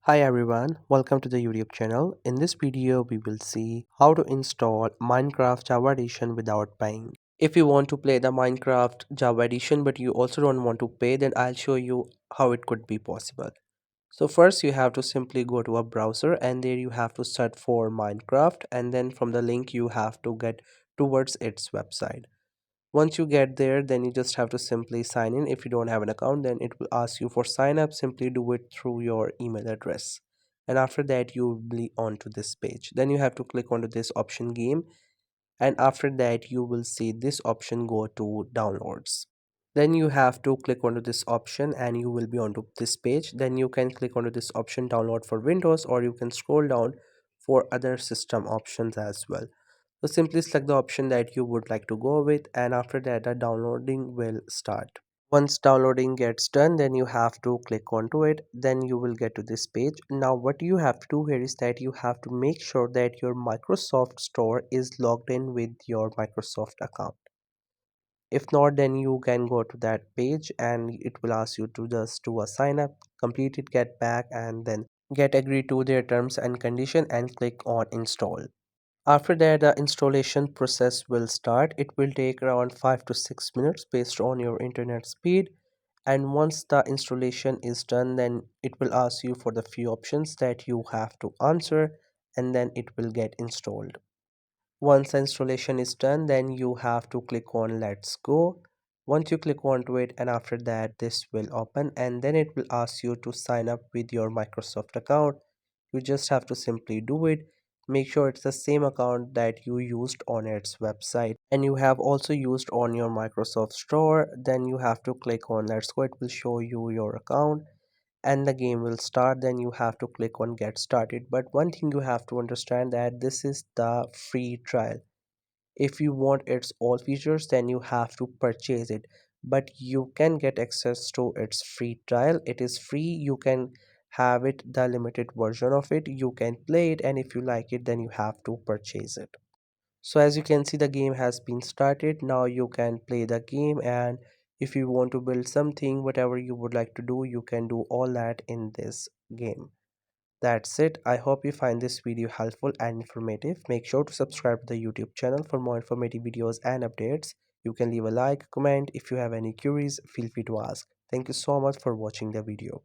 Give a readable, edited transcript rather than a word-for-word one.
Hi everyone, welcome to the YouTube channel. In this video, we will see how to install Minecraft Java Edition without paying. If you want to play the Minecraft Java Edition but you also don't want to pay, then I'll show you how it could be possible. So first you have to simply go to a browser and there you have to search for Minecraft, and then from the link you have to get towards its website. Once you get there, then you just have to simply sign in. If you don't have an account, then it will ask you for sign up. Simply do it through your email address, and after that you will be onto this page. Then you have to click onto this option game, and after that you will see this option go to downloads. Then you have to click onto this option and you will be onto this page. Then you can click onto this option download for Windows, or you can scroll down for other system options as well. So simply select the option that you would like to go with, and after that the downloading will start. Once downloading gets done, then you have to click onto it. Then you will get to this page. Now what you have to do here is that you have to make sure that your Microsoft Store is logged in with your Microsoft account. If not, then you can go to that page and it will ask you to just do a sign up, complete it, get back, and then get agree to their terms and condition and click on install. After that, the installation process will start. It will take around 5 to 6 minutes based on your internet speed. And once the installation is done, then it will ask you for the few options that you have to answer, and then it will get installed. Once the installation is done, then you have to click on let's go. Once you click onto it, and after that this will open, and then it will ask you to sign up with your Microsoft account. You just have to simply do it. Make sure it's the same account that you used on its website and you have also used on your Microsoft Store. Then you have to click on let's go. It will show you your account and the game will start. Then you have to click on get started. But one thing you have to understand that this is the free trial. If you want its all features, then you have to purchase it, but you can get access to its free trial. It is free. You can have it, the limited version of it. You can play it, and if you like it, then you have to purchase it. So as you can see, the game has been started. Now you can play the game, and if you want to build something, whatever you would like to do, you can do all that in this game. That's it. I hope you find this video helpful and informative. Make sure to subscribe to the YouTube channel for more informative videos and updates. You can leave a like, comment. If you have any queries, feel free to ask. Thank you so much for watching the video.